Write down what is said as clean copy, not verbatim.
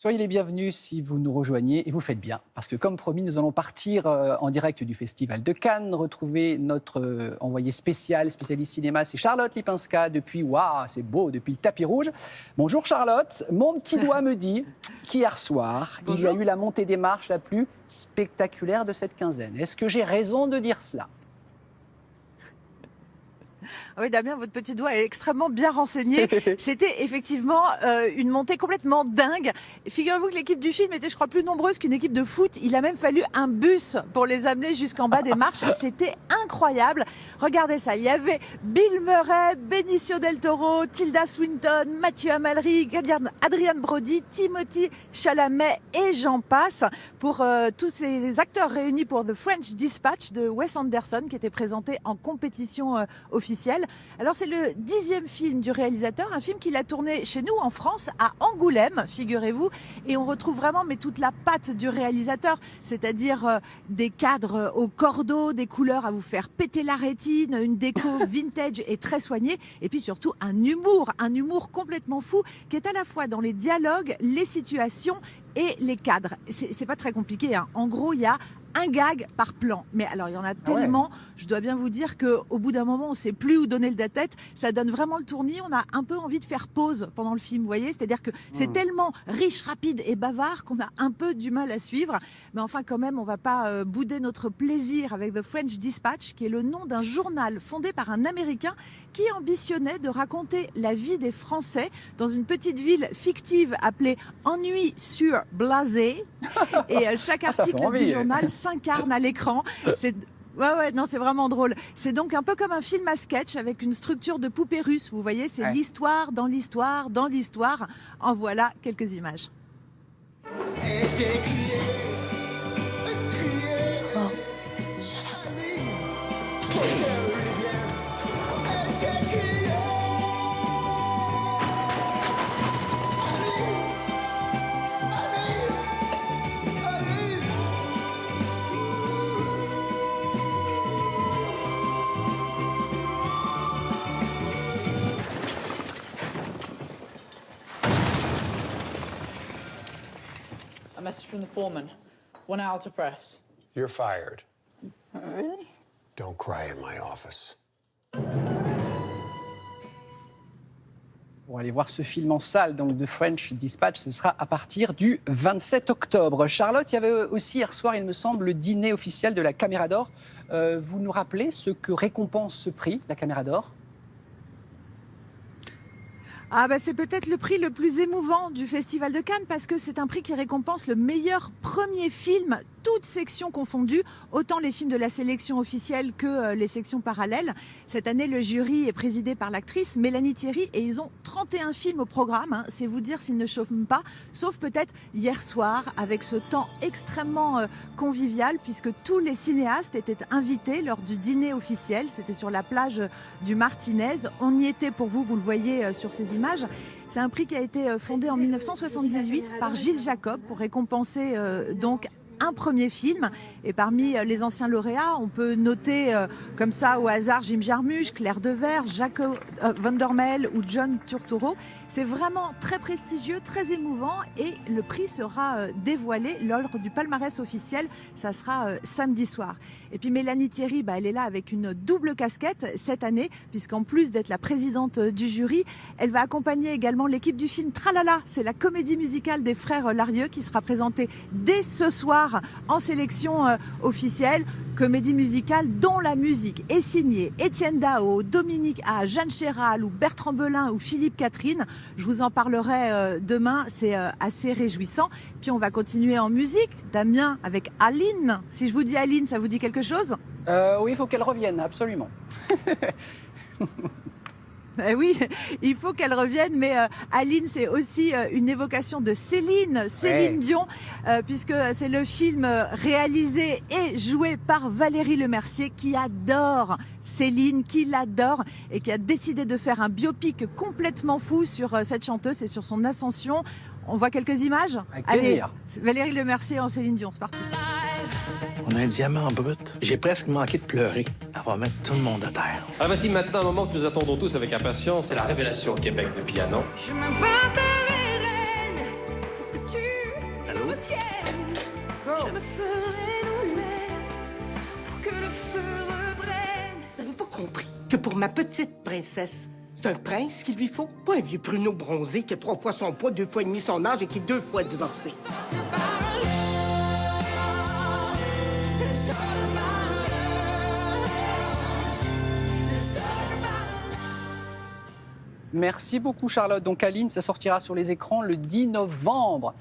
Soyez les bienvenus si vous nous rejoignez et vous faites bien. Parce que comme promis, nous allons partir en direct du Festival de Cannes, retrouver notre envoyé spécialiste cinéma, c'est Charlotte Lipinska depuis, waouh, c'est beau, depuis le tapis rouge. Bonjour Charlotte, mon petit doigt me dit qu'hier soir, il y a eu la montée des marches la plus spectaculaire de cette quinzaine. Est-ce que j'ai raison de dire cela ? Oui, Damien, votre petit doigt est extrêmement bien renseigné. C'était effectivement une montée complètement dingue. Figurez-vous que l'équipe du film était, je crois, plus nombreuse qu'une équipe de foot. Il a même fallu un bus pour les amener jusqu'en bas des marches. C'était incroyable. Regardez ça. Il y avait Bill Murray, Benicio del Toro, Tilda Swinton, Mathieu Amalric, Adrian Brody, Timothée Chalamet et j'en passe. Pour tous ces acteurs réunis pour The French Dispatch de Wes Anderson qui était présenté en compétition officielle. Alors c'est le 10e film du réalisateur, un film qu'il a tourné chez nous en France, à Angoulême, figurez-vous, et on retrouve vraiment toute la patte du réalisateur, c'est-à-dire des cadres au cordeau, des couleurs à vous faire péter la rétine, une déco vintage et très soignée, et puis surtout un humour complètement fou qui est à la fois dans les dialogues, les situations et les cadres. C'est pas très compliqué, hein. En gros, il y a un gag par plan. Mais alors, il y en a tellement, je dois bien vous dire qu'au bout d'un moment, on ne sait plus où donner la tête. Ça donne vraiment le tournis. On a un peu envie de faire pause pendant le film, vous voyez. C'est-à-dire que c'est tellement riche, rapide et bavard qu'on a un peu du mal à suivre. Mais enfin, quand même, on ne va pas bouder notre plaisir avec The French Dispatch, qui est le nom d'un journal fondé par un Américain qui ambitionnait de raconter la vie des Français dans une petite ville fictive appelée Ennui-sur-Blasé. Et chaque article du journal s'incarne à l'écran. C'est vraiment drôle. C'est donc un peu comme un film à sketch avec une structure de poupée russe. Vous voyez, c'est l'histoire dans l'histoire dans l'histoire. En voilà quelques images. Et j'ai crié. Oh. A message from the foreman. 1 hour to press. You're fired. Really? Don't cry in my office. Pour aller voir ce film en salle, donc The French Dispatch, ce sera à partir du 27 octobre. Charlotte, il y avait aussi hier soir, il me semble, le dîner officiel de la Caméra d'Or. Vous nous rappelez ce que récompense ce prix, la Caméra d'Or ? C'est peut-être le prix le plus émouvant du Festival de Cannes parce que c'est un prix qui récompense le meilleur premier film, toutes sections confondues, autant les films de la sélection officielle que les sections parallèles. Cette année, le jury est présidé par l'actrice Mélanie Thierry et ils ont 31 films au programme. Hein. C'est vous dire s'ils ne chauffent pas, sauf peut-être hier soir avec ce temps extrêmement convivial puisque tous les cinéastes étaient invités lors du dîner officiel. C'était sur la plage du Martinez. On y était pour vous, vous le voyez sur ces images. C'est un prix qui a été fondé en 1978 par Gilles Jacob pour récompenser donc un premier film. Et parmi les anciens lauréats, on peut noter comme ça au hasard Jim Jarmusch, Claire Dever, Jacques Van der Mel ou John Turturro. C'est vraiment très prestigieux, très émouvant et le prix sera dévoilé lors du palmarès officiel. Ça sera samedi soir. Et puis Mélanie Thierry, elle est là avec une double casquette cette année puisqu'en plus d'être la présidente du jury, elle va accompagner également l'équipe du film Tralala. C'est la comédie musicale des frères Larieux qui sera présentée dès ce soir en sélection officielle. Comédie musicale dont la musique est signée Étienne Dao, Dominique A, Jeanne Chéral ou Bertrand Belin ou Philippe Catherine. Je vous en parlerai demain, c'est assez réjouissant. Puis on va continuer en musique, Damien, avec Aline. Si je vous dis Aline, ça vous dit quelque chose ? Oui, il faut qu'elle revienne, absolument. Oui, il faut qu'elle revienne, mais Aline, c'est aussi une évocation de Céline Dion, puisque c'est le film réalisé et joué par Valérie Lemercier qui adore Céline, qui l'adore et qui a décidé de faire un biopic complètement fou sur cette chanteuse et sur son ascension. On voit quelques images ? Avec plaisir. Allez, Valérie Lemercier en Céline Dion, c'est parti. On a un diamant brut. J'ai presque manqué de pleurer. Elle va mettre tout le monde à terre. Ah, voici maintenant un moment que nous attendons tous avec impatience. C'est la révélation au Québec de piano. Je m'inventerai reine pour que tu Je me ferai nouvelle pour que le feu reprenne. Vous n'avez pas compris que pour ma petite princesse, c'est un prince qu'il lui faut, pas un vieux pruneau bronzé qui a 3 fois son poids, 2 fois et demi son âge et qui est 2 fois divorcé. Merci beaucoup Charlotte. Donc Aline, ça sortira sur les écrans le 10 novembre.